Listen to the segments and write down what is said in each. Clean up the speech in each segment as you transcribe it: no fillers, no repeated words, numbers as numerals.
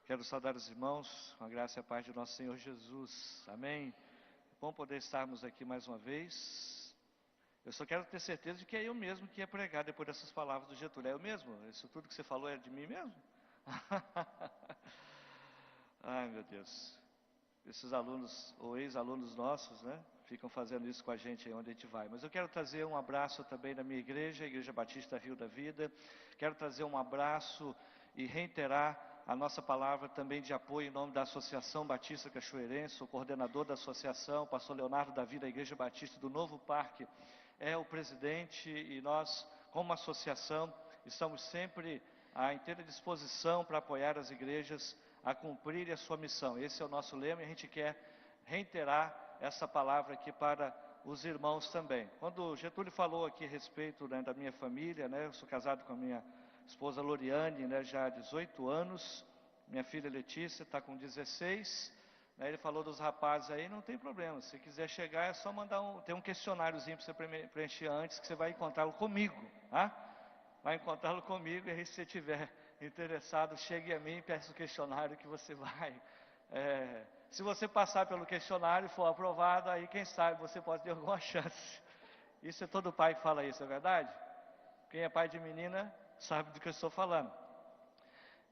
Quero saudar os irmãos com a graça e a paz de nosso Senhor Jesus. Amém? É bom poder estarmos aqui mais uma vez. Eu só quero ter certeza de que é eu mesmo que ia pregar depois dessas palavras do Getúlio. É eu mesmo? Isso tudo que você falou é de mim mesmo? Ai, meu Deus. Esses alunos ou ex-alunos nossos, né? Ficam fazendo isso com a gente aí onde a gente vai. Mas eu quero trazer um abraço também da minha igreja, a Igreja Batista Rio da Vida. Quero trazer um abraço e reiterar a nossa palavra também de apoio em nome da Associação Batista Cachoeirense. O coordenador da associação, o pastor Leonardo Davi, da Igreja Batista do Novo Parque, é o presidente, e nós, como associação, estamos sempre à inteira disposição para apoiar as igrejas a cumprirem a sua missão. Esse é o nosso lema e a gente quer reiterar essa palavra aqui para os irmãos também. Quando o Getúlio falou aqui a respeito, né, da minha família, né, eu sou casado com a minha esposa Loriane, né, já há 18 anos, minha filha Letícia está com 16, né, ele falou dos rapazes aí, não tem problema, se quiser chegar é só mandar tem um questionáriozinho para você preencher antes, que você vai encontrá-lo comigo, tá? Vai encontrá-lo comigo, e aí se você estiver interessado, chegue a mim e peça o questionário que você vai. Se você passar pelo questionário e for aprovado, aí quem sabe você pode ter alguma chance. Isso é todo pai que fala isso, é verdade? Quem é pai de menina sabe do que eu estou falando.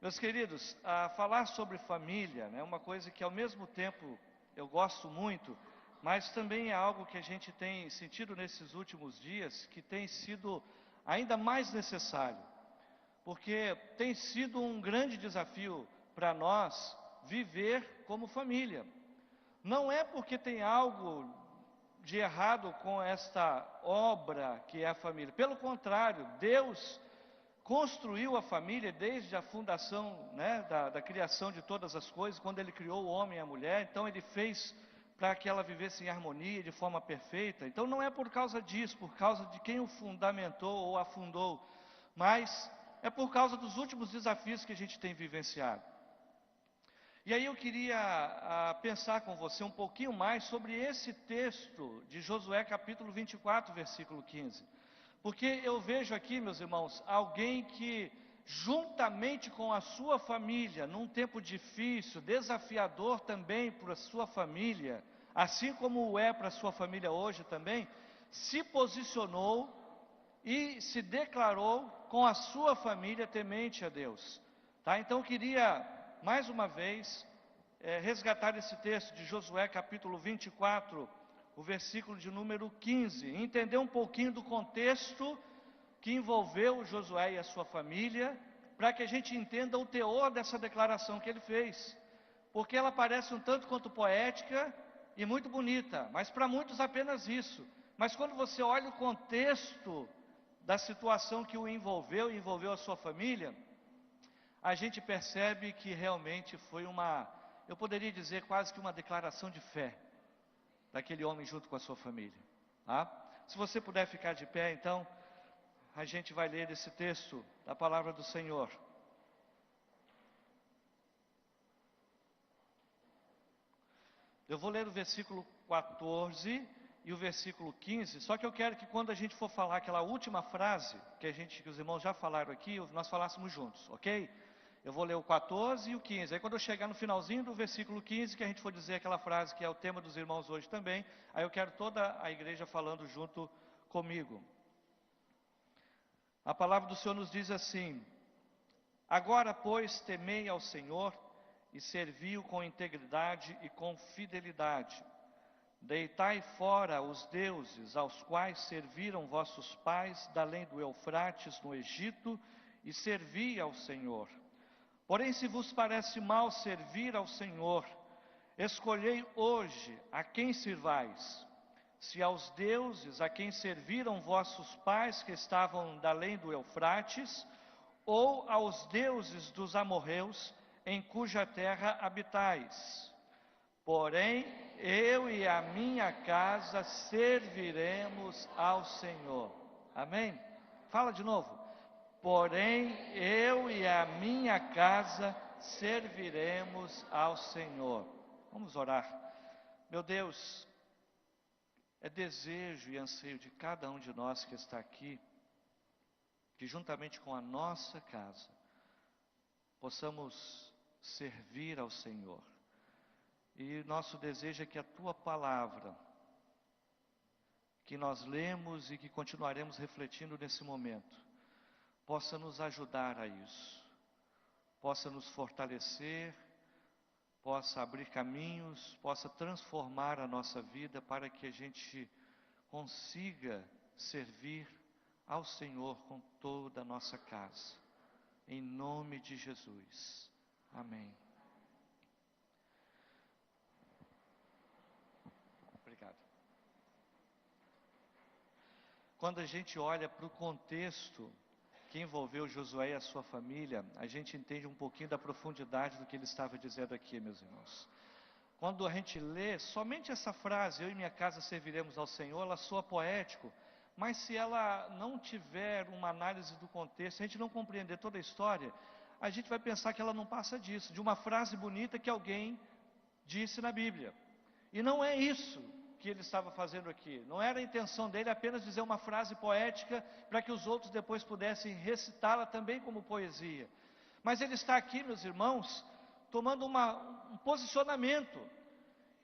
Meus queridos, falar sobre família é uma coisa que ao mesmo tempo eu gosto muito, mas também é algo que a gente tem sentido nesses últimos dias, que tem sido ainda mais necessário, porque tem sido um grande desafio para nós viver como família. Não é porque tem algo de errado com esta obra que é a família. Pelo contrário, Deus construiu a família desde a fundação, né, da criação de todas as coisas, quando Ele criou o homem e a mulher. Então Ele fez para que ela vivesse em harmonia, de forma perfeita. Então não é por causa disso, por causa de quem o fundamentou ou afundou, mas é por causa dos últimos desafios que a gente tem vivenciado. E aí eu queria pensar com você um pouquinho mais sobre esse texto de Josué capítulo 24, versículo 15. Porque eu vejo aqui, meus irmãos, alguém que juntamente com a sua família, num tempo difícil, desafiador também para a sua família, assim como é para a sua família hoje também, se posicionou e se declarou com a sua família temente a Deus. Tá? Então eu queria, mais uma vez, resgatar esse texto de Josué capítulo 24, o versículo de número 15, entender um pouquinho do contexto que envolveu Josué e a sua família, para que a gente entenda o teor dessa declaração que ele fez, porque ela parece um tanto quanto poética e muito bonita, mas para muitos apenas isso. Mas quando você olha o contexto da situação que o envolveu e envolveu a sua família, a gente percebe que realmente foi eu poderia dizer quase que uma declaração de fé daquele homem junto com a sua família. Tá? Se você puder ficar de pé, então, a gente vai ler esse texto da palavra do Senhor. Eu vou ler o versículo 14 e o versículo 15, só que eu quero que quando a gente for falar aquela última frase, que os irmãos já falaram aqui, nós falássemos juntos, ok? Eu vou ler o 14 e o 15, aí quando eu chegar no finalzinho do versículo 15, que a gente for dizer aquela frase que é o tema dos irmãos hoje também, aí eu quero toda a igreja falando junto comigo. A palavra do Senhor nos diz assim: agora, pois, temei ao Senhor e servi-o com integridade e com fidelidade. Deitai fora os deuses aos quais serviram vossos pais da além do Eufrates no Egito, e servi ao Senhor. Porém, se vos parece mal servir ao Senhor, escolhei hoje a quem sirvais. Se aos deuses a quem serviram vossos pais que estavam da além do Eufrates, ou aos deuses dos amorreus, em cuja terra habitais. Porém, eu e a minha casa serviremos ao Senhor. Amém? Fala de novo. Porém, eu e a minha casa serviremos ao Senhor. Vamos orar. Meu Deus, é desejo e anseio de cada um de nós que está aqui, que juntamente com a nossa casa, possamos servir ao Senhor. E nosso desejo é que a Tua palavra, que nós lemos e que continuaremos refletindo nesse momento, possa nos ajudar a isso, possa nos fortalecer, possa abrir caminhos, possa transformar a nossa vida para que a gente consiga servir ao Senhor com toda a nossa casa. Em nome de Jesus. Amém. Obrigado. Quando a gente olha para o contexto que envolveu Josué e a sua família, a gente entende um pouquinho da profundidade do que ele estava dizendo aqui, meus irmãos. Quando a gente lê somente essa frase, eu e minha casa serviremos ao Senhor, ela soa poético, mas se ela não tiver uma análise do contexto, se a gente não compreender toda a história, a gente vai pensar que ela não passa disso, de uma frase bonita que alguém disse na Bíblia. E não é isso que ele estava fazendo aqui. Não era a intenção dele apenas dizer uma frase poética para que os outros depois pudessem recitá-la também como poesia. Mas ele está aqui, meus irmãos, tomando um posicionamento.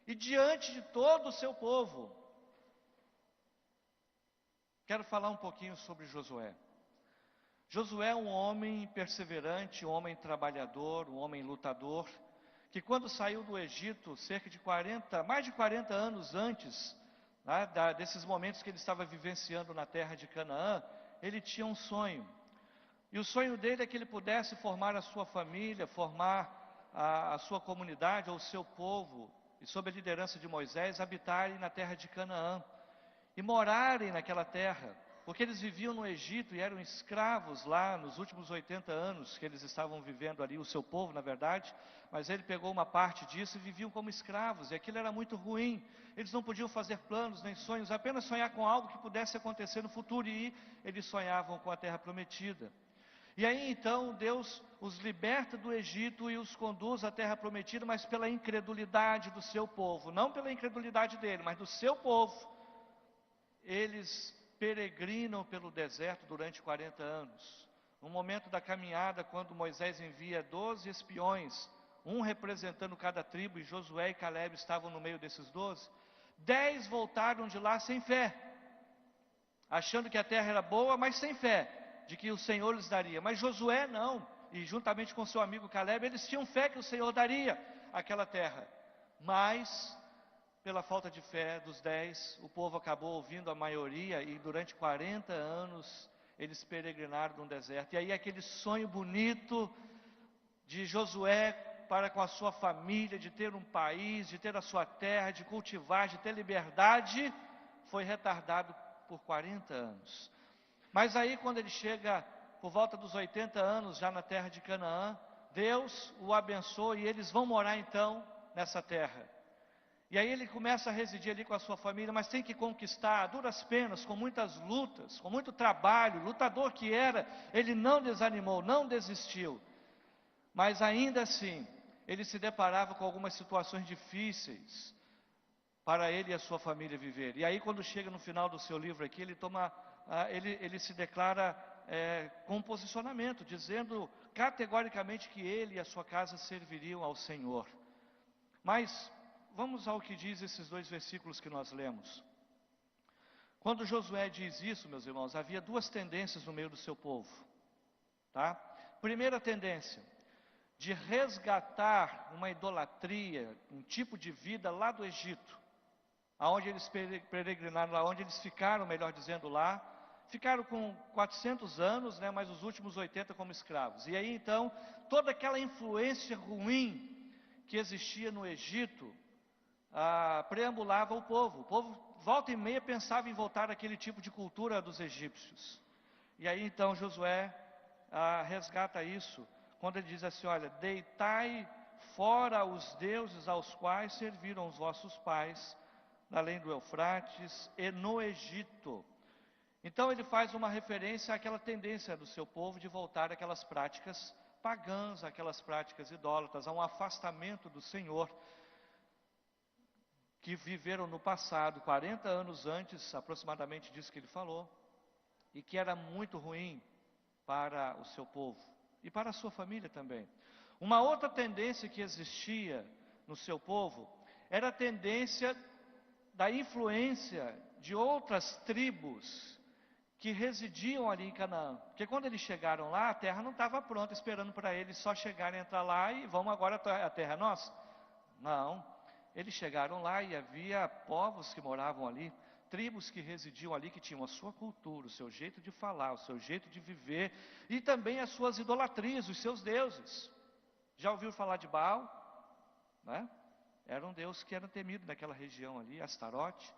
E diante de todo o seu povo. Quero falar um pouquinho sobre Josué. Josué é um homem perseverante, um homem trabalhador, um homem lutador, que quando saiu do Egito, cerca de mais de 40 anos antes, né, desses momentos que ele estava vivenciando na terra de Canaã, ele tinha um sonho. E o sonho dele é que ele pudesse formar a sua família, formar a sua comunidade, ou o seu povo, e sob a liderança de Moisés, habitarem na terra de Canaã, e morarem naquela terra, porque eles viviam no Egito e eram escravos lá nos últimos 80 anos que eles estavam vivendo ali, o seu povo na verdade, mas ele pegou uma parte disso e viviam como escravos, e aquilo era muito ruim. Eles não podiam fazer planos nem sonhos, apenas sonhar com algo que pudesse acontecer no futuro, e eles sonhavam com a terra prometida. E aí então Deus os liberta do Egito e os conduz à terra prometida, mas pela incredulidade do seu povo, não pela incredulidade dele, mas do seu povo, eles peregrinam pelo deserto durante 40 anos. No momento da caminhada, quando Moisés envia 12 espiões, um representando cada tribo, e Josué e Caleb estavam no meio desses 12, 10 voltaram de lá sem fé, achando que a terra era boa, mas sem fé, de que o Senhor lhes daria. Mas Josué não, e juntamente com seu amigo Caleb, eles tinham fé que o Senhor daria aquela terra. Mas, pela falta de fé dos 10, o povo acabou ouvindo a maioria, e durante 40 anos, eles peregrinaram no deserto. E aí aquele sonho bonito de Josué para com a sua família, de ter um país, de ter a sua terra, de cultivar, de ter liberdade, foi retardado por 40 anos. Mas aí quando ele chega por volta dos 80 anos, já na terra de Canaã, Deus o abençoa e eles vão morar então nessa terra. E aí ele começa a residir ali com a sua família, mas tem que conquistar a duras penas, com muitas lutas, com muito trabalho. Lutador que era, ele não desanimou, não desistiu. Mas ainda assim, ele se deparava com algumas situações difíceis para ele e a sua família viver. E aí quando chega no final do seu livro aqui, ele se declara com um posicionamento, dizendo categoricamente que ele e a sua casa serviriam ao Senhor. Mas vamos ao que diz esses 2 versículos que nós lemos. Quando Josué diz isso, meus irmãos, havia 2 tendências no meio do seu povo, tá? Primeira tendência, de resgatar uma idolatria, um tipo de vida lá do Egito, aonde eles peregrinaram, lá onde eles ficaram, melhor dizendo lá, ficaram com 400 anos, né, mas os últimos 80 como escravos. E aí então, toda aquela influência ruim que existia no Egito, preambulava o povo. O povo volta e meia pensava em voltar àquele tipo de cultura dos egípcios. E aí então Josué resgata isso, quando ele diz assim, olha, deitai fora os deuses aos quais serviram os vossos pais, além do Eufrates e no Egito. Então ele faz uma referência àquela tendência do seu povo de voltar àquelas práticas pagãs, àquelas práticas idólatras, a um afastamento do Senhor, que viveram no passado, 40 anos antes, aproximadamente disso que ele falou, e que era muito ruim para o seu povo, e para a sua família também. Uma outra tendência que existia no seu povo era a tendência da influência de outras tribos que residiam ali em Canaã. Porque quando eles chegaram lá, a terra não estava pronta, esperando para eles só chegarem, entrar lá e vamos agora, a terra é nossa. Não, eles chegaram lá e havia povos que moravam ali, tribos que residiam ali, que tinham a sua cultura, o seu jeito de falar, o seu jeito de viver, e também as suas idolatrias, os seus deuses. Já ouviu falar de Baal? Né? Era um deus que era temido naquela região ali, Astarote.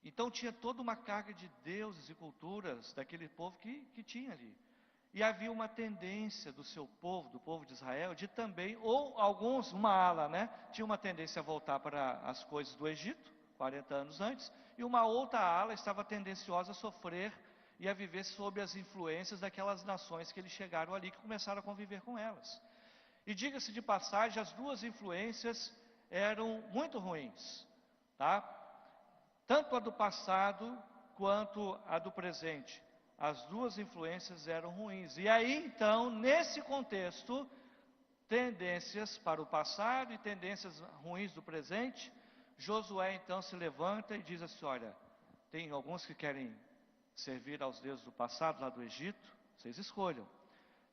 Então tinha toda uma carga de deuses e culturas daquele povo que tinha ali. E havia uma tendência do seu povo, do povo de Israel, de também, ou alguns, uma ala, né? Tinha uma tendência a voltar para as coisas do Egito, 40 anos antes, e uma outra ala estava tendenciosa a sofrer e a viver sob as influências daquelas nações que eles chegaram ali, que começaram a conviver com elas. E diga-se de passagem, as duas influências eram muito ruins, tá? Tanto a do passado quanto a do presente. As duas influências eram ruins. E aí então, nesse contexto, tendências para o passado e tendências ruins do presente, Josué então se levanta e diz assim: olha, tem alguns que querem servir aos deuses do passado, lá do Egito, vocês escolham.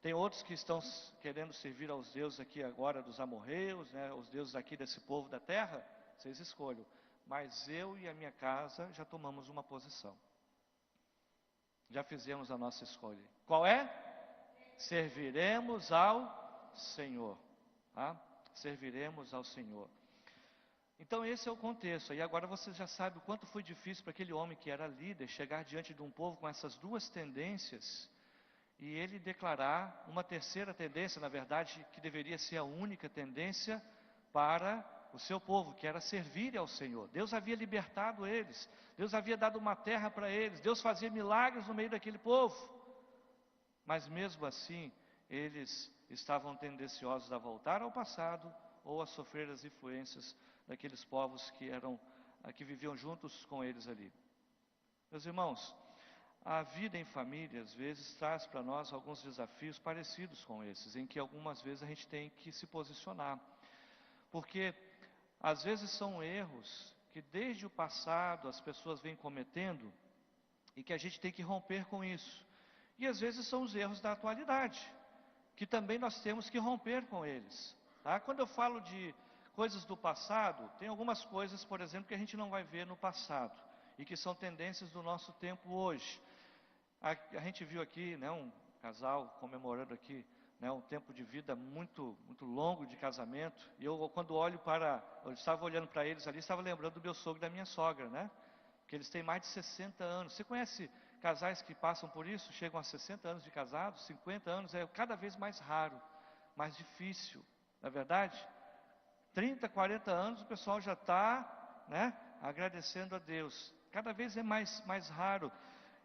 Tem outros que estão querendo servir aos deuses aqui agora dos amorreus, né, os deuses aqui desse povo da terra, vocês escolham. Mas eu e a minha casa já tomamos uma posição. Já fizemos a nossa escolha. Qual é? Serviremos ao Senhor. Tá? Serviremos ao Senhor. Então esse é o contexto. E agora você já sabe o quanto foi difícil para aquele homem que era líder chegar diante de um povo com essas duas tendências e ele declarar uma terceira tendência, na verdade, que deveria ser a única tendência para o seu povo, que era servir ao Senhor. Deus havia libertado eles, Deus havia dado uma terra para eles, Deus fazia milagres no meio daquele povo. Mas mesmo assim, eles estavam tendenciosos a voltar ao passado ou a sofrer as influências daqueles povos que viviam juntos com eles ali. Meus irmãos, a vida em família, às vezes, traz para nós alguns desafios parecidos com esses, em que algumas vezes a gente tem que se posicionar. Porque, às vezes, são erros que desde o passado as pessoas vêm cometendo e que a gente tem que romper com isso. E, às vezes, são os erros da atualidade, que também nós temos que romper com eles. Tá? Quando eu falo de coisas do passado, tem algumas coisas, por exemplo, que a gente não vai ver no passado e que são tendências do nosso tempo hoje. A gente viu aqui, né, um casal comemorando aqui, né, um tempo de vida muito, muito longo de casamento. E eu, quando eu estava olhando para eles ali, estava lembrando do meu sogro e da minha sogra, né? Que eles têm mais de 60 anos. Você conhece casais que passam por isso? Chegam a 60 anos de casados, 50 anos, é cada vez mais raro, mais difícil. Não é verdade? 30, 40 anos o pessoal já está, né, agradecendo a Deus. Cada vez é mais raro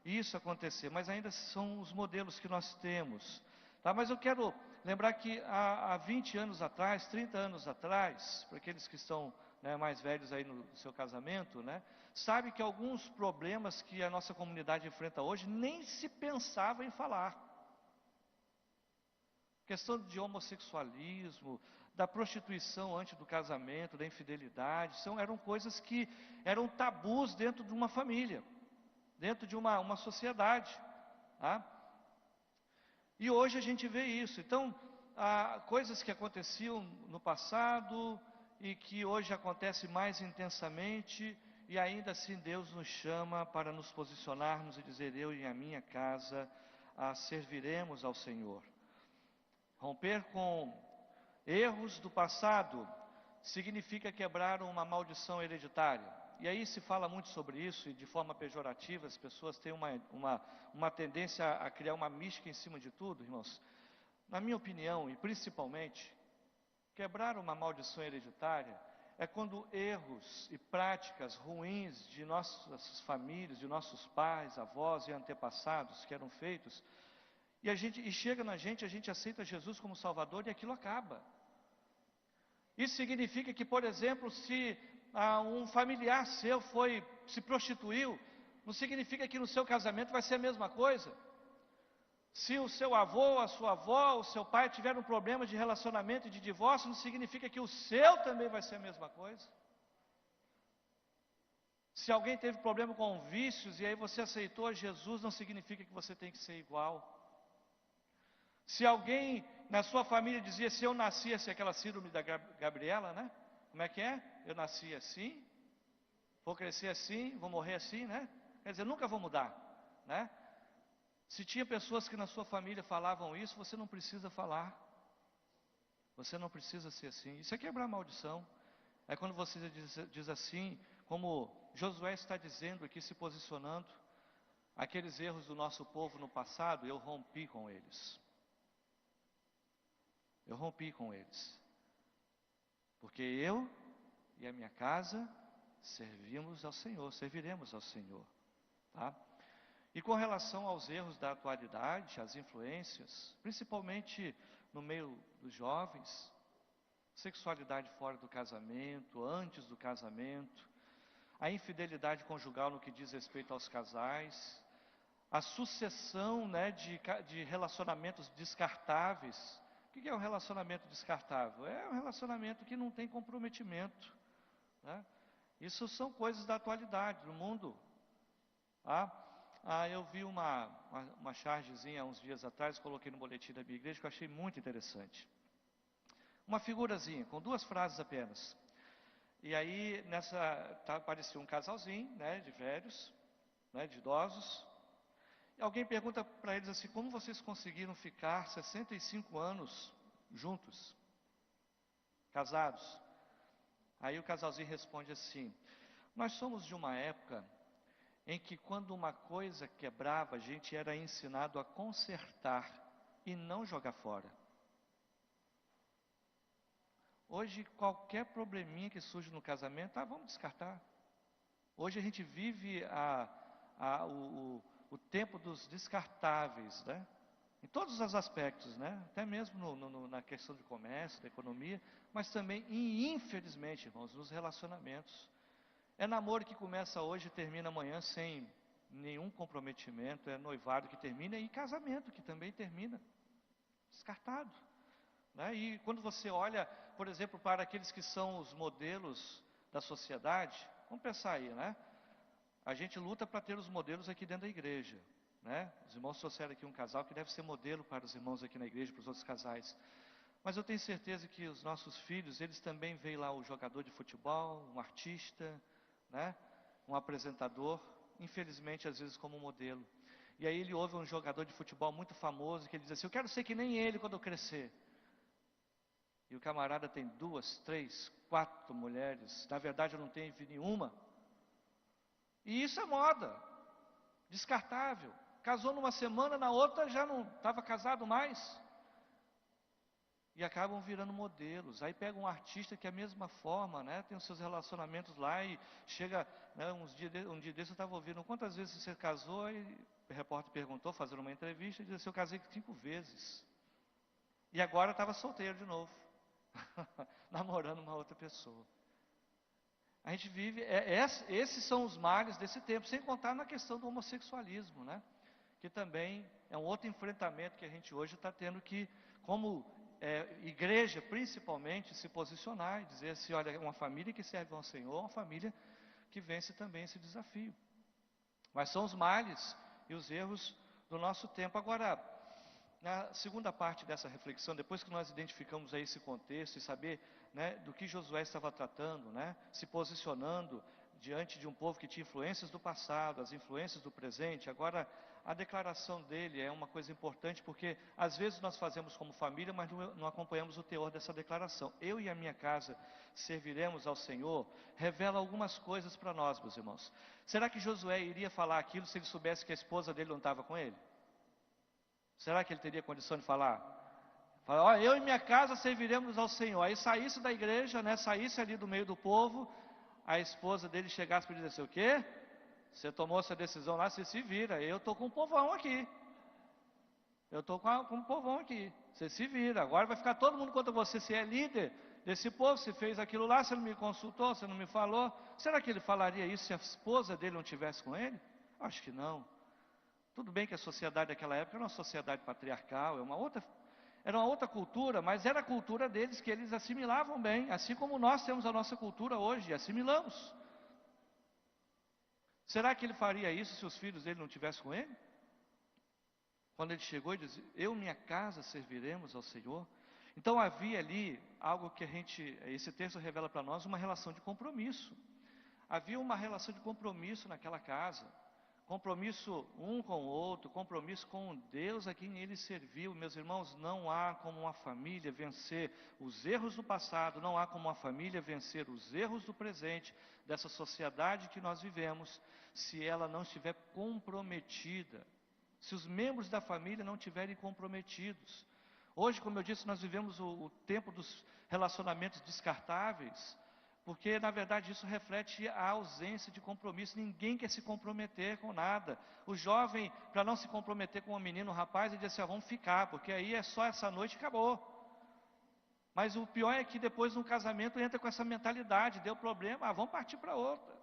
isso acontecer, mas ainda são os modelos que nós temos. Tá? Mas eu quero lembrar que há 20 anos atrás, 30 anos atrás, para aqueles que estão, né, mais velhos aí no seu casamento, né, sabe que alguns problemas que a nossa comunidade enfrenta hoje nem se pensava em falar. Questão de homossexualismo, da prostituição antes do casamento, da infidelidade, eram coisas que eram tabus dentro de uma família, dentro de uma sociedade. Tá? E hoje a gente vê isso. Então, há coisas que aconteciam no passado e que hoje acontecem mais intensamente, e ainda assim Deus nos chama para nos posicionarmos e dizer: eu e a minha casa serviremos ao Senhor. Romper com erros do passado significa quebrar uma maldição hereditária. E aí se fala muito sobre isso, e de forma pejorativa as pessoas têm uma tendência a criar uma mística em cima de tudo, irmãos. Na minha opinião, e principalmente, quebrar uma maldição hereditária é quando erros e práticas ruins de nossas famílias, de nossos pais, avós e antepassados que eram feitos, e chega na gente, a gente aceita Jesus como Salvador e aquilo acaba. Isso significa que, por exemplo, se um familiar seu se prostituiu, não significa que no seu casamento vai ser a mesma coisa. Se o seu avô, a sua avó, o seu pai tiveram um problema de relacionamento e de divórcio, não significa que o seu também vai ser a mesma coisa. Se alguém teve problema com vícios e aí você aceitou Jesus, não significa que você tem que ser igual. Se alguém na sua família dizia, se eu nasci assim, aquela síndrome da Gabriela, né? Como é que é? Eu nasci assim, vou crescer assim, vou morrer assim, né? Quer dizer, nunca vou mudar, né? Se tinha pessoas que na sua família falavam isso, você não precisa falar. Você não precisa ser assim. Isso é quebrar a maldição. É quando você diz assim, como Josué está dizendo aqui, se posicionando, aqueles erros do nosso povo no passado, eu rompi com eles. Eu rompi com eles. Porque eu e a minha casa serviremos ao Senhor. Tá? E com relação aos erros da atualidade, as influências, principalmente no meio dos jovens, sexualidade fora do casamento, antes do casamento, a infidelidade conjugal no que diz respeito aos casais, a sucessão, né, de relacionamentos descartáveis. O que é um relacionamento descartável? É um relacionamento que não tem comprometimento, né? Isso são coisas da atualidade, do mundo. Eu vi uma chargezinha uns dias atrás, coloquei no boletim da minha igreja, que eu achei muito interessante. Uma figurazinha, com 2 frases apenas. E aí, aparecia um casalzinho, né, de velhos, né, de idosos. E alguém pergunta para eles assim, como vocês conseguiram ficar 65 anos juntos, casados? Aí o casalzinho responde assim, nós somos de uma época em que quando uma coisa quebrava, a gente era ensinado a consertar e não jogar fora. Hoje, qualquer probleminha que surge no casamento, vamos descartar. Hoje a gente vive o tempo dos descartáveis, né? Em todos os aspectos, né? Até mesmo na questão de comércio, da economia, mas também, infelizmente, irmãos, nos relacionamentos. É namoro que começa hoje e termina amanhã sem nenhum comprometimento, é noivado que termina e casamento que também termina, descartado, né? E quando você olha, por exemplo, para aqueles que são os modelos da sociedade, vamos pensar aí, né? A gente luta para ter os modelos aqui dentro da igreja, né? Os irmãos trouxeram aqui um casal que deve ser modelo para os irmãos aqui na igreja, para os outros casais. Mas eu tenho certeza que os nossos filhos, eles também veem lá o jogador de futebol, um artista, né? Um apresentador, infelizmente às vezes como modelo. E aí ele ouve um jogador de futebol muito famoso que ele diz assim, eu quero ser que nem ele quando eu crescer. E o camarada tem 2, 3, 4 mulheres, na verdade eu não tenho nenhuma. E isso é moda, descartável. Casou numa semana, na outra já não estava casado mais. E acabam virando modelos. Aí pega um artista que é a mesma forma, né? Tem os seus relacionamentos lá e chega, né, um dia desse eu estava ouvindo, quantas vezes você casou? E o repórter perguntou, fazendo uma entrevista, e disse assim, eu casei 5 vezes. E agora estava solteiro de novo, namorando uma outra pessoa. A gente vive, esses são os males desse tempo, sem contar na questão do homossexualismo, né? Que também é um outro enfrentamento que a gente hoje está tendo que, como igreja principalmente, se posicionar e dizer assim, olha, uma família que serve ao Senhor, uma família que vence também esse desafio. Mas são os males e os erros do nosso tempo. Agora, na segunda parte dessa reflexão, depois que nós identificamos aí esse contexto e saber, né, do que Josué estava tratando, né, se posicionando diante de um povo que tinha influências do passado, as influências do presente, agora a declaração dele é uma coisa importante, porque às vezes nós fazemos como família, mas não acompanhamos o teor dessa declaração. Eu e a minha casa serviremos ao Senhor, revela algumas coisas para nós, meus irmãos. Será que Josué iria falar aquilo se ele soubesse que a esposa dele não estava com ele? Será que ele teria condição de falar? Falar, eu e minha casa serviremos ao Senhor. Aí saísse da igreja, né, saísse ali do meio do povo, a esposa dele chegasse para dizer assim, o quê? Você tomou essa decisão lá, você se vira. Eu estou com um povão aqui. Eu estou com um povão aqui. Você se vira. Agora vai ficar todo mundo contra você. Você é líder desse povo. Você fez aquilo lá, você não me consultou, você não me falou. Será que ele falaria isso se a esposa dele não estivesse com ele? Acho que não. Tudo bem que a sociedade daquela época era uma sociedade patriarcal, era uma outra cultura, mas era a cultura deles que eles assimilavam bem, assim como nós temos a nossa cultura hoje, assimilamos. Será que ele faria isso se os filhos dele não estivessem com ele? Quando ele chegou e disse, eu e minha casa serviremos ao Senhor. Então havia ali algo que esse texto revela para nós, uma relação de compromisso. Havia uma relação de compromisso naquela casa. Compromisso um com o outro, compromisso com Deus a quem ele serviu. Meus irmãos, não há como uma família vencer os erros do passado, não há como uma família vencer os erros do presente, dessa sociedade que nós vivemos, se ela não estiver comprometida, se os membros da família não estiverem comprometidos. Hoje, como eu disse, nós vivemos o tempo dos relacionamentos descartáveis, porque na verdade isso reflete a ausência de compromisso. Ninguém quer se comprometer com nada. O jovem, para não se comprometer com um menino, um rapaz, ele diz assim, vamos ficar, porque aí é só essa noite e acabou. Mas o pior é que depois no casamento entra com essa mentalidade, deu problema, vamos partir para outra.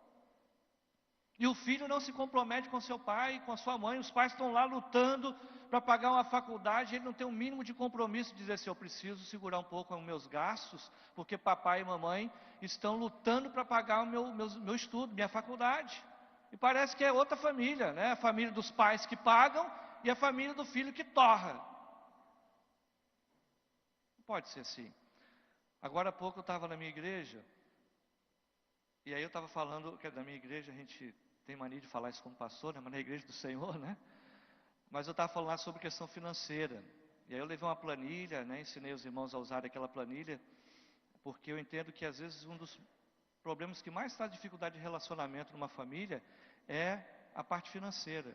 E o filho não se compromete com seu pai, com a sua mãe, os pais estão lá lutando para pagar uma faculdade, ele não tem o mínimo de compromisso de dizer assim, eu preciso segurar um pouco os meus gastos, porque papai e mamãe estão lutando para pagar o meu estudo, minha faculdade. E parece que é outra família, né? A família dos pais que pagam e a família do filho que torra. Não pode ser assim. Agora há pouco eu estava na minha igreja, e aí eu estava falando, que na minha igreja a gente tem mania de falar isso como pastor, né? Mas na igreja do Senhor, né? Mas eu estava falando lá sobre questão financeira. E aí eu levei uma planilha, né? Ensinei os irmãos a usar aquela planilha, porque eu entendo que às vezes um dos problemas que mais traz dificuldade de relacionamento numa família é a parte financeira.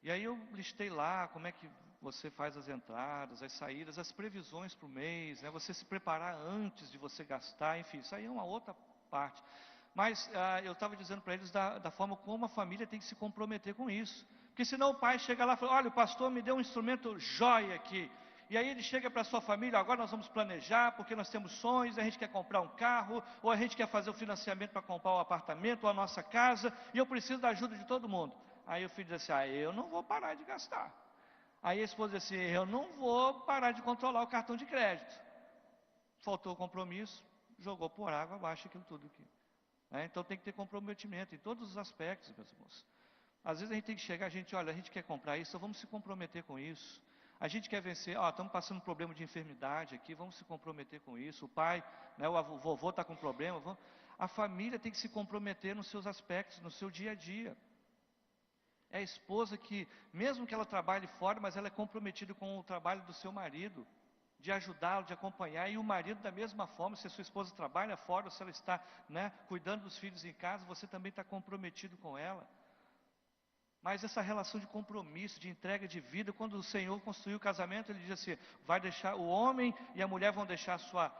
E aí eu listei lá como é que você faz as entradas, as saídas, as previsões para o mês, né? Você se preparar antes de você gastar, enfim, isso aí é uma outra parte. Mas eu estava dizendo para eles da forma como a família tem que se comprometer com isso. Porque senão o pai chega lá e fala, olha, o pastor me deu um instrumento jóia aqui. E aí ele chega para a sua família, agora nós vamos planejar, porque nós temos sonhos, a gente quer comprar um carro, ou a gente quer fazer o financiamento para comprar um apartamento, ou a nossa casa, e eu preciso da ajuda de todo mundo. Aí o filho diz assim, eu não vou parar de gastar. Aí a esposa diz assim, eu não vou parar de controlar o cartão de crédito. Faltou o compromisso, jogou por água abaixo aquilo tudo aqui. Então tem que ter comprometimento em todos os aspectos, meus irmãos. Às vezes a gente tem que chegar, olha, a gente quer comprar isso, então vamos se comprometer com isso. A gente quer vencer, estamos passando um problema de enfermidade aqui, vamos se comprometer com isso. O pai, né, o vovô está com problema. A família tem que se comprometer nos seus aspectos, no seu dia a dia. É a esposa que, mesmo que ela trabalhe fora, mas ela é comprometida com o trabalho do seu marido, de ajudá-lo, de acompanhar, e o marido da mesma forma, se a sua esposa trabalha fora, ou se ela está, né, cuidando dos filhos em casa, você também está comprometido com ela. Mas essa relação de compromisso, de entrega de vida, quando o Senhor construiu o casamento, Ele diz assim, vai deixar, o homem e a mulher vão deixar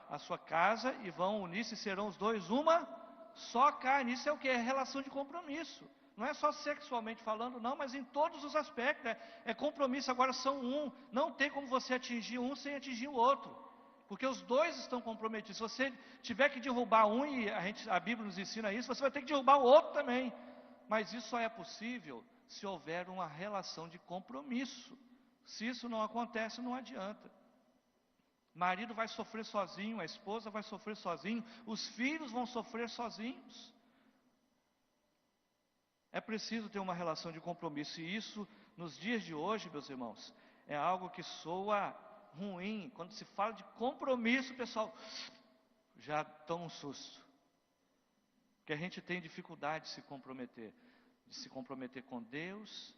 a sua casa, e vão unir-se, serão os dois uma só carne. Isso é o que? É relação de compromisso. Não é só sexualmente falando, não, mas em todos os aspectos. É compromisso, agora são um. Não tem como você atingir um sem atingir o outro. Porque os dois estão comprometidos. Se você tiver que derrubar um, e a Bíblia nos ensina isso, você vai ter que derrubar o outro também. Mas isso só é possível se houver uma relação de compromisso. Se isso não acontece, não adianta. O marido vai sofrer sozinho, a esposa vai sofrer sozinho, os filhos vão sofrer sozinhos. É preciso ter uma relação de compromisso, e isso, nos dias de hoje, meus irmãos, é algo que soa ruim. Quando se fala de compromisso, o pessoal já toma um susto. Porque a gente tem dificuldade de se comprometer com Deus,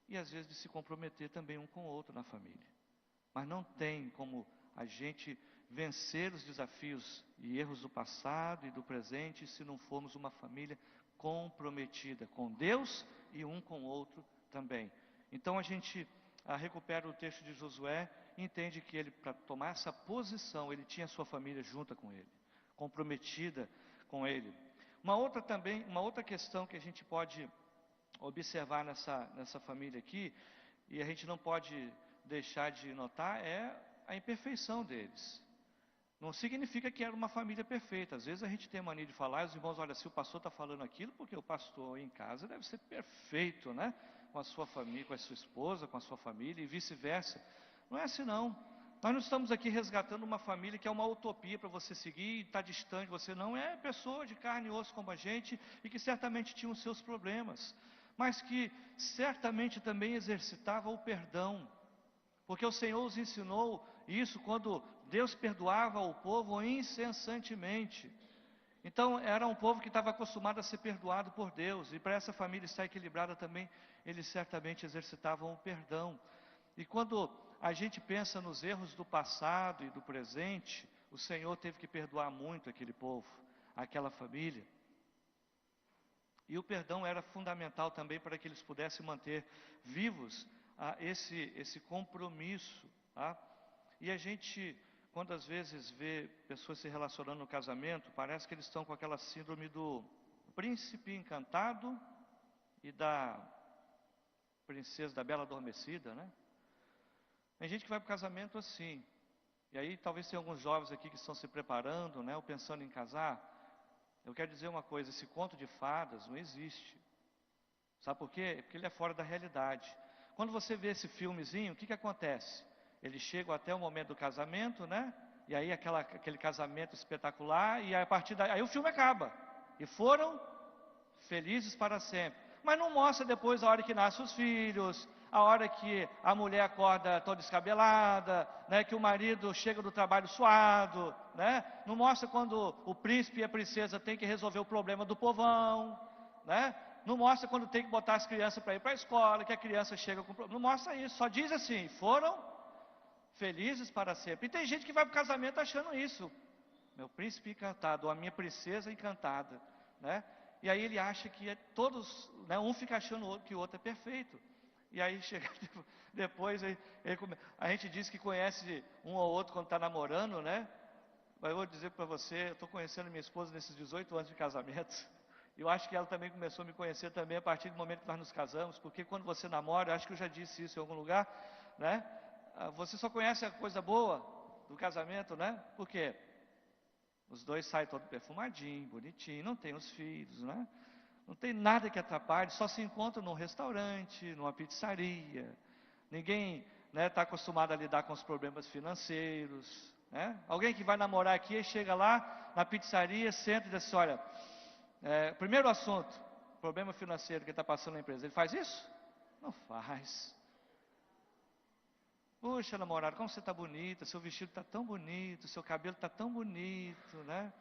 e às vezes de se comprometer também um com o outro na família. Mas não tem como a gente vencer os desafios e erros do passado e do presente se não formos uma família comprometida com Deus e um com o outro também. Então a gente recupera o texto de Josué e entende que ele, para tomar essa posição, ele tinha a sua família junta com ele, comprometida com ele. Uma outra questão que a gente pode observar nessa família aqui, e a gente não pode deixar de notar, é a imperfeição deles. Não significa que era uma família perfeita. Às vezes a gente tem a mania de falar, e os irmãos, olha, se o pastor está falando aquilo, porque o pastor em casa deve ser perfeito, né? com a sua família, com a sua esposa, com a sua família e vice-versa. Não é assim não. Nós não estamos aqui resgatando uma família que é uma utopia para você seguir e está distante. Você não é pessoa de carne e osso como a gente e que certamente tinha os seus problemas, mas que certamente também exercitava o perdão. Porque o Senhor os ensinou isso quando Deus perdoava o povo incessantemente. Então era um povo que estava acostumado a ser perdoado por Deus. E para essa família estar equilibrada também, eles certamente exercitavam o perdão. E quando a gente pensa nos erros do passado e do presente, o Senhor teve que perdoar muito aquele povo, aquela família. E o perdão era fundamental também para que eles pudessem manter vivos esse compromisso. Tá? E a gente, quando às vezes vê pessoas se relacionando no casamento, parece que eles estão com aquela síndrome do príncipe encantado e da princesa, da bela adormecida, né? Tem gente que vai para o casamento assim. E aí talvez tenha alguns jovens aqui que estão se preparando, né, ou pensando em casar. Eu quero dizer uma coisa, esse conto de fadas não existe. Sabe por quê? Porque ele é fora da realidade. Quando você vê esse filmezinho, o que acontece? Eles chegam até o momento do casamento, né? E aí aquele casamento espetacular, e aí, a partir daí, aí o filme acaba. E foram felizes para sempre. Mas não mostra depois a hora que nascem os filhos, a hora que a mulher acorda toda descabelada, né, que o marido chega do trabalho suado, né? Não mostra quando o príncipe e a princesa têm que resolver o problema do povão, né? Não mostra quando tem que botar as crianças para ir para a escola, que a criança chega com problema. Não mostra isso, só diz assim, foram felizes para sempre. E tem gente que vai para o casamento achando isso, meu príncipe encantado, ou a minha princesa encantada, né? E aí ele acha que todos, né, um fica achando que o outro é perfeito. E aí chega depois, a gente diz que conhece um ou outro quando está namorando, né? Mas eu vou dizer para você, eu estou conhecendo minha esposa nesses 18 anos de casamento. Eu acho que ela também começou a me conhecer também a partir do momento que nós nos casamos. Porque quando você namora, eu acho que eu já disse isso em algum lugar, né? Você só conhece a coisa boa do casamento, né? Por quê? Os dois saem todo perfumadinho, bonitinho, não tem os filhos, né? Não tem nada que atrapalhe, só se encontra num restaurante, numa pizzaria. Ninguém está acostumado a lidar com os problemas financeiros, né? Alguém que vai namorar aqui, chega lá na pizzaria, senta e diz assim, olha, primeiro assunto, problema financeiro que está passando na empresa. Ele faz isso? Não faz. Puxa, namorado, como você está bonita, seu vestido está tão bonito, seu cabelo está tão bonito, né?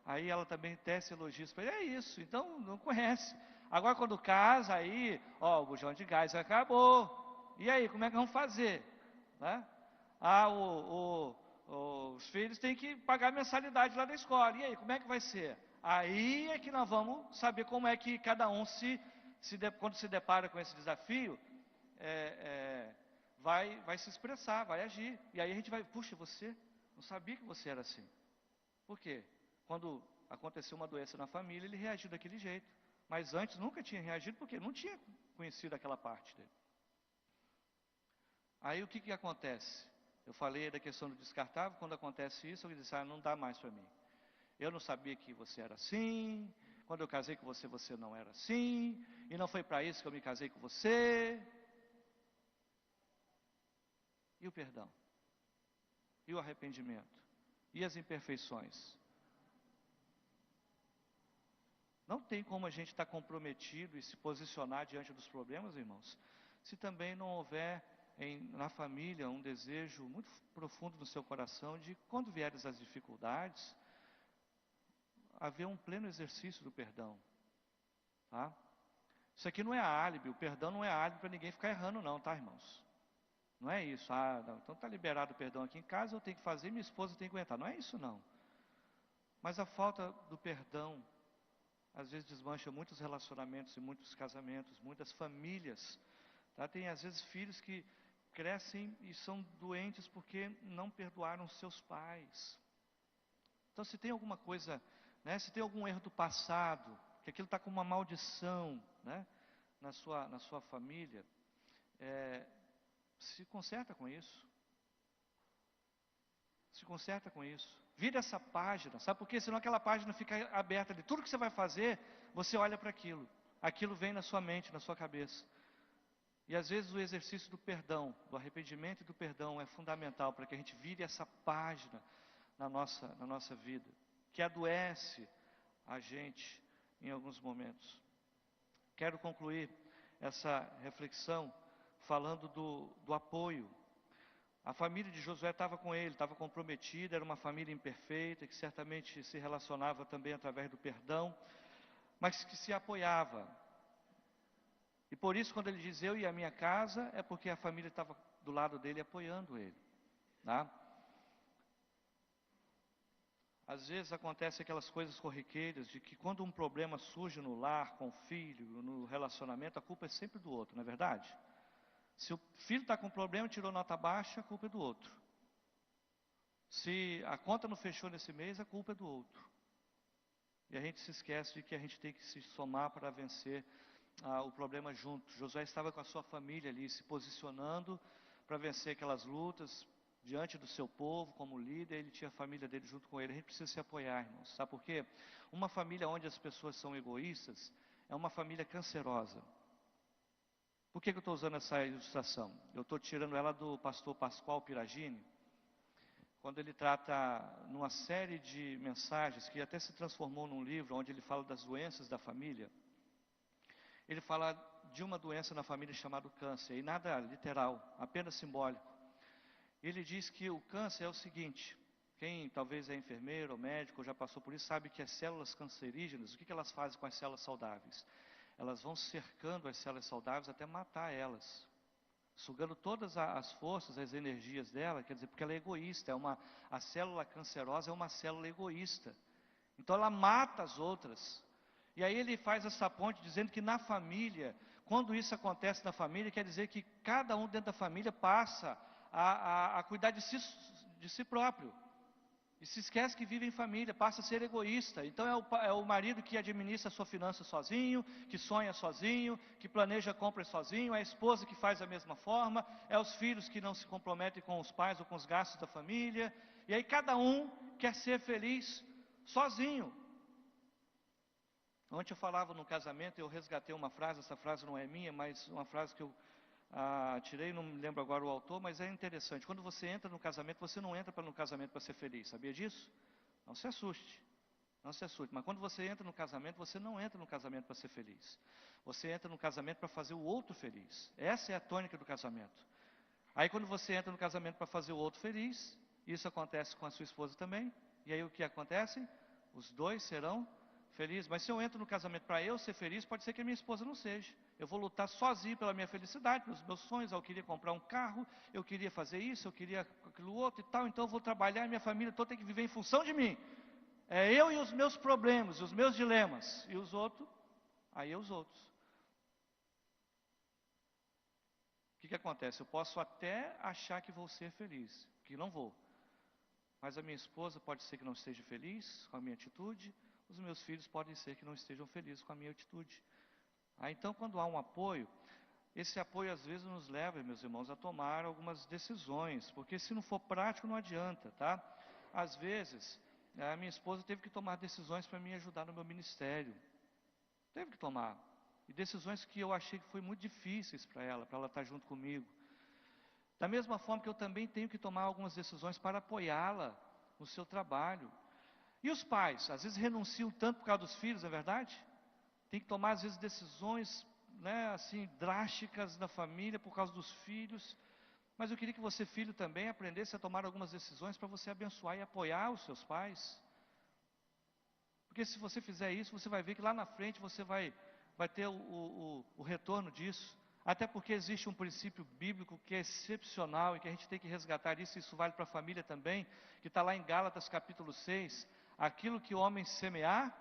Aí ela também tece elogios para ele, é isso, então não conhece. Agora quando casa, aí, ó, o bujão de gás acabou. E aí, como é que vamos fazer? Né? Os filhos têm que pagar a mensalidade lá da escola. E aí, como é que vai ser? Aí é que nós vamos saber como é que cada um quando se depara com esse desafio, vai se expressar, vai agir. E aí a gente vai, puxa, você não sabia que você era assim. Por quê? Quando aconteceu uma doença na família, ele reagiu daquele jeito. Mas antes nunca tinha reagido, porque não tinha conhecido aquela parte dele. Aí o que acontece? Eu falei da questão do descartável, quando acontece isso, eu disse, não dá mais para mim. Eu não sabia que você era assim, quando eu casei com você, você não era assim, e não foi para isso que eu me casei com você. E o perdão? E o arrependimento? E as imperfeições? Não tem como a gente estar comprometido e se posicionar diante dos problemas, irmãos, se também não houver na família um desejo muito profundo no seu coração de, quando vierem as dificuldades, haver um pleno exercício do perdão. Tá? Isso aqui não é álibi, o perdão não é álibi para ninguém ficar errando não, tá, irmãos? Não é isso, não, então está liberado o perdão aqui em casa, eu tenho que fazer, minha esposa tem que aguentar. Não é isso não. Mas a falta do perdão, às vezes desmancha muitos relacionamentos e muitos casamentos, muitas famílias. Tá? Tem às vezes filhos que crescem e são doentes porque não perdoaram seus pais. Então se tem alguma coisa, né, se tem algum erro do passado, que aquilo está com uma maldição, né, na sua família, se conserta com isso. Se conserta com isso. Vira essa página, sabe por quê? Senão aquela página fica aberta ali. Tudo que você vai fazer, você olha para aquilo. Aquilo vem na sua mente, na sua cabeça. E às vezes o exercício do perdão, do arrependimento e do perdão é fundamental para que a gente vire essa página na nossa vida, que adoece a gente em alguns momentos. Quero concluir essa reflexão falando do apoio. A família de Josué estava com ele, estava comprometida, era uma família imperfeita, que certamente se relacionava também através do perdão, mas que se apoiava. E por isso, quando ele diz eu e a minha casa, é porque a família estava do lado dele apoiando ele. Tá? Às vezes acontecem aquelas coisas corriqueiras de que quando um problema surge no lar, com o filho, no relacionamento, a culpa é sempre do outro, não é verdade? Se o filho está com problema, tirou nota baixa, a culpa é do outro. Se a conta não fechou nesse mês, a culpa é do outro. E a gente se esquece de que a gente tem que se somar para vencer o problema junto. Josué estava com a sua família ali, se posicionando para vencer aquelas lutas diante do seu povo, como líder. Ele tinha a família dele junto com ele. A gente precisa se apoiar, irmãos. Sabe por quê? Uma família onde as pessoas são egoístas é uma família cancerosa. Por que eu estou usando essa ilustração? Eu estou tirando ela do pastor Pascoal Piragini, quando ele trata numa série de mensagens, que até se transformou num livro, onde ele fala das doenças da família. Ele fala de uma doença na família chamada câncer, e nada literal, apenas simbólico. Ele diz que o câncer é o seguinte: quem talvez é enfermeiro ou médico, ou já passou por isso, sabe que as células cancerígenas, o que elas fazem com as células saudáveis? Elas vão cercando as células saudáveis até matar elas, sugando todas as forças, as energias dela, quer dizer, porque ela é egoísta, a célula cancerosa é uma célula egoísta, então ela mata as outras. E aí ele faz essa ponte dizendo que na família, quando isso acontece na família, quer dizer que cada um dentro da família passa a cuidar de si próprio. E se esquece que vive em família, passa a ser egoísta. Então é o marido que administra a sua finança sozinho, que sonha sozinho, que planeja compras sozinho, é a esposa que faz da mesma forma, é os filhos que não se comprometem com os pais ou com os gastos da família. E aí cada um quer ser feliz sozinho. Ontem eu falava no casamento, eu resgatei uma frase, essa frase não é minha, mas uma frase que eu tirei, não me lembro agora o autor, mas é interessante. Quando você entra no casamento, você não entra no casamento para ser feliz, sabia disso? Não se assuste, não se assuste. Mas quando você entra no casamento, você não entra no casamento para ser feliz. Você entra no casamento para fazer o outro feliz. Essa é a tônica do casamento. Aí quando você entra no casamento para fazer o outro feliz, isso acontece com a sua esposa também. E aí o que acontece? Os dois serão felizes. Mas se eu entro no casamento para eu ser feliz, pode ser que a minha esposa não seja. Eu vou lutar sozinho pela minha felicidade, pelos meus sonhos. Eu queria comprar um carro, eu queria fazer isso, eu queria aquilo outro e tal. Então eu vou trabalhar e minha família toda tem que viver em função de mim. É eu e os meus problemas, os meus dilemas. E os outros, aí é os outros. O que acontece? Eu posso até achar que vou ser feliz, que não vou. Mas a minha esposa pode ser que não esteja feliz com a minha atitude. Os meus filhos podem ser que não estejam felizes com a minha atitude. Então, quando há um apoio, esse apoio às vezes nos leva, meus irmãos, a tomar algumas decisões, porque se não for prático não adianta, tá? Às vezes, a minha esposa teve que tomar decisões para me ajudar no meu ministério. Teve que tomar. E decisões que eu achei que foi muito difíceis para ela estar junto comigo. Da mesma forma que eu também tenho que tomar algumas decisões para apoiá-la no seu trabalho. E os pais, às vezes renunciam tanto por causa dos filhos, não é verdade? Tem que tomar às vezes decisões, assim, drásticas na família por causa dos filhos. Mas eu queria que você, filho, também aprendesse a tomar algumas decisões para você abençoar e apoiar os seus pais. Porque se você fizer isso, você vai ver que lá na frente você vai ter o retorno disso. Até porque existe um princípio bíblico que é excepcional e que a gente tem que resgatar isso vale para a família também, que está lá em Gálatas capítulo 6, aquilo que o homem semear,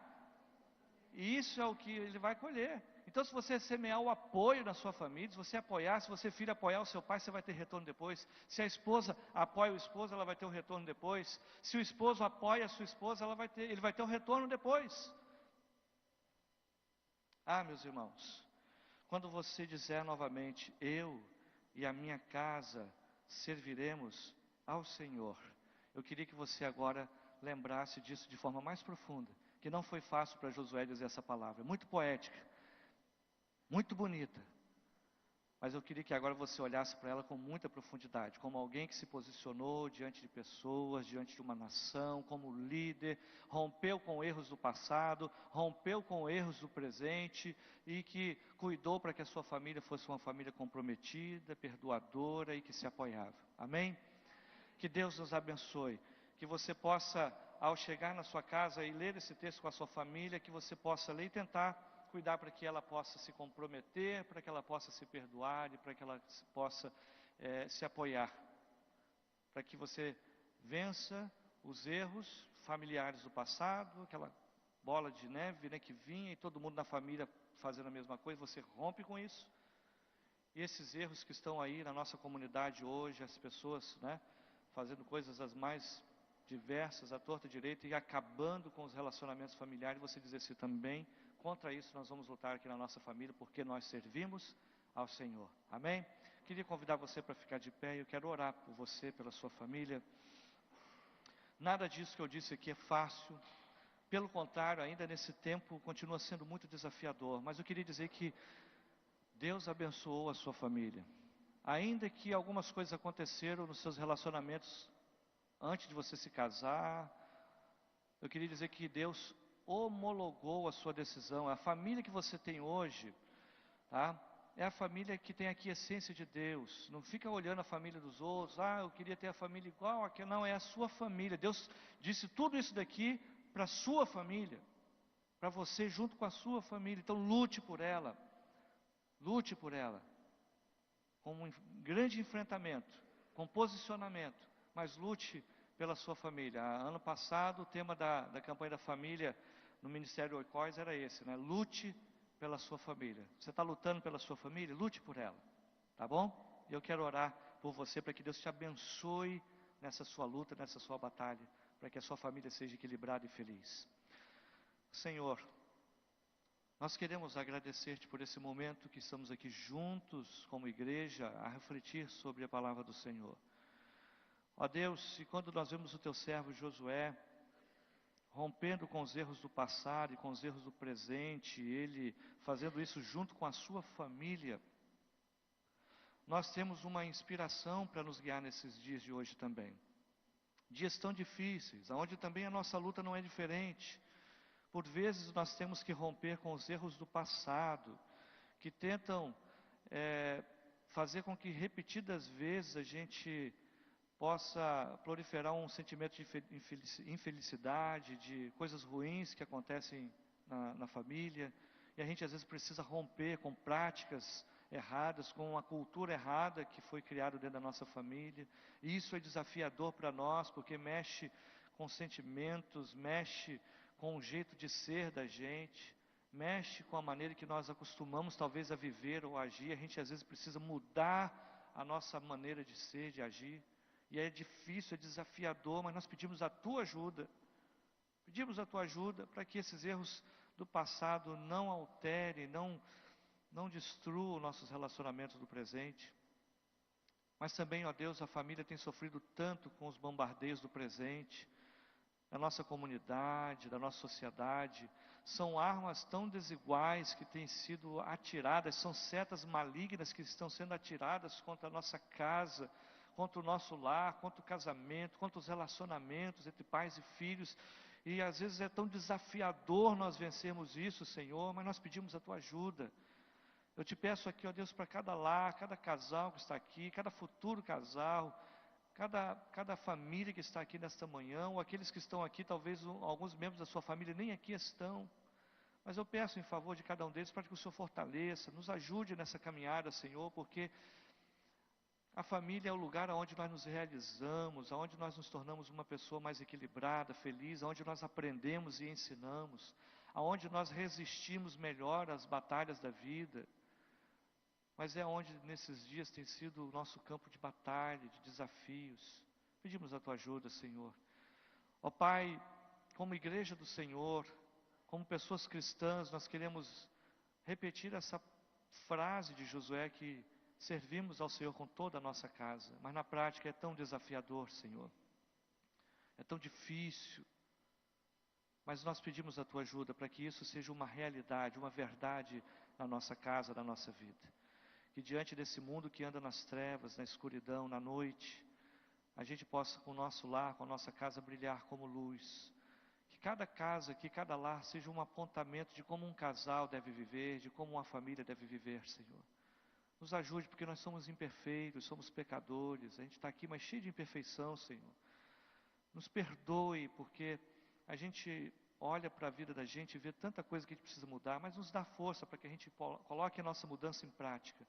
isso é o que ele vai colher. Então se você semear o apoio na sua família, se você apoiar, se você filho apoiar o seu pai, você vai ter retorno depois. Se a esposa apoia o esposo, ela vai ter um retorno depois. Se o esposo apoia a sua esposa, ele vai ter um retorno depois. Meus irmãos, quando você disser novamente, eu e a minha casa serviremos ao Senhor, eu queria que você agora lembrasse disso de forma mais profunda, que não foi fácil para Josué dizer essa palavra, muito poética, muito bonita, Mas eu queria que agora você olhasse para ela com muita profundidade, como alguém que se posicionou diante de pessoas, diante de uma nação, como líder, rompeu com erros do passado, rompeu com erros do presente e que cuidou para que a sua família fosse uma família comprometida, perdoadora e que se apoiava. Amém? Que Deus nos abençoe, que você possa, ao chegar na sua casa e ler esse texto com a sua família, que você possa ler e tentar cuidar para que ela possa se comprometer, para que ela possa se perdoar e para que ela possa se apoiar. Para que você vença os erros familiares do passado, aquela bola de neve, né, que vinha e todo mundo na família fazendo a mesma coisa, você rompe com isso. E esses erros que estão aí na nossa comunidade hoje, as pessoas, né, fazendo coisas as mais diversas, à torta e à direita, e acabando com os relacionamentos familiares, você diz assim também: contra isso nós vamos lutar aqui na nossa família, porque nós servimos ao Senhor. Amém? Queria convidar você para ficar de pé, eu quero orar por você, pela sua família. Nada disso que eu disse aqui é fácil, pelo contrário, ainda nesse tempo continua sendo muito desafiador, mas eu queria dizer que Deus abençoou a sua família. Ainda que algumas coisas aconteceram nos seus relacionamentos antes de você se casar, eu queria dizer que Deus homologou a sua decisão. A família que você tem hoje, tá? É a família que tem aqui a essência de Deus. Não fica olhando a família dos outros. Eu queria ter a família igual aqui. Não, é a sua família. Deus disse tudo isso daqui para a sua família, para você junto com a sua família. Então lute por ela. Lute por ela. Com um grande enfrentamento, com posicionamento, mas lute pela sua família. Ano passado, o tema da campanha da família no Ministério Oikos era esse, né? Lute pela sua família. Você está lutando pela sua família? Lute por ela, tá bom? E eu quero orar por você para que Deus te abençoe nessa sua luta, nessa sua batalha, para que a sua família seja equilibrada e feliz. Senhor, nós queremos agradecer-te por esse momento que estamos aqui juntos como igreja a refletir sobre a palavra do Senhor. Ó Deus, e quando nós vemos o teu servo Josué rompendo com os erros do passado e com os erros do presente, ele fazendo isso junto com a sua família, nós temos uma inspiração para nos guiar nesses dias de hoje também. Dias tão difíceis, onde também a nossa luta não é diferente. Por vezes nós temos que romper com os erros do passado, que tentam fazer com que repetidas vezes a gente possa proliferar um sentimento de infelicidade, de coisas ruins que acontecem na família. E a gente às vezes precisa romper com práticas erradas, com uma cultura errada que foi criada dentro da nossa família. E isso é desafiador para nós, porque mexe com sentimentos, mexe com o jeito de ser da gente, mexe com a maneira que nós acostumamos talvez a viver ou agir. A gente às vezes precisa mudar a nossa maneira de ser, de agir. E é difícil, é desafiador, mas nós pedimos a tua ajuda. Pedimos a tua ajuda para que esses erros do passado não alterem, não destruam nossos relacionamentos do presente. Mas também, ó Deus, a família tem sofrido tanto com os bombardeios do presente, da nossa comunidade, da nossa sociedade. São armas tão desiguais que têm sido atiradas, são setas malignas que estão sendo atiradas contra a nossa casa, contra o nosso lar, contra o casamento, contra os relacionamentos entre pais e filhos. E às vezes é tão desafiador nós vencermos isso, Senhor, mas nós pedimos a tua ajuda. Eu te peço aqui, ó Deus, para cada lar, cada casal que está aqui, cada futuro casal, cada família que está aqui nesta manhã, ou aqueles que estão aqui, talvez alguns membros da sua família nem aqui estão. Mas eu peço em favor de cada um deles para que o Senhor fortaleça, nos ajude nessa caminhada, Senhor, porque a família é o lugar onde nós nos realizamos, onde nós nos tornamos uma pessoa mais equilibrada, feliz, onde nós aprendemos e ensinamos, onde nós resistimos melhor às batalhas da vida. Mas é onde nesses dias tem sido o nosso campo de batalha, de desafios. Pedimos a tua ajuda, Senhor. Ó Pai, como igreja do Senhor, como pessoas cristãs, nós queremos repetir essa frase de Josué que servimos ao Senhor com toda a nossa casa, mas na prática é tão desafiador, Senhor. É tão difícil. Mas nós pedimos a tua ajuda para que isso seja uma realidade, uma verdade na nossa casa, na nossa vida. que diante desse mundo que anda nas trevas, na escuridão, na noite, a gente possa com o nosso lar, com a nossa casa brilhar como luz. Que cada casa, que cada lar seja um apontamento de como um casal deve viver, de como uma família deve viver, Senhor. Nos ajude, porque nós somos imperfeitos, somos pecadores, a gente está aqui, mas cheio de imperfeição, Senhor. Nos perdoe, porque a gente olha para a vida da gente e vê tanta coisa que a gente precisa mudar, mas nos dá força para que a gente coloque a nossa mudança em prática.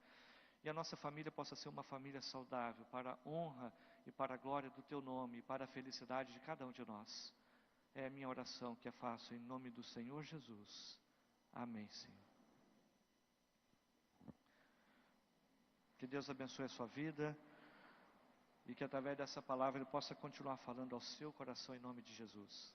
E a nossa família possa ser uma família saudável, para a honra e para a glória do Teu nome, e para a felicidade de cada um de nós. É a minha oração que eu faço em nome do Senhor Jesus. Amém, Senhor. Que Deus abençoe a sua vida e que através dessa palavra Ele possa continuar falando ao seu coração em nome de Jesus.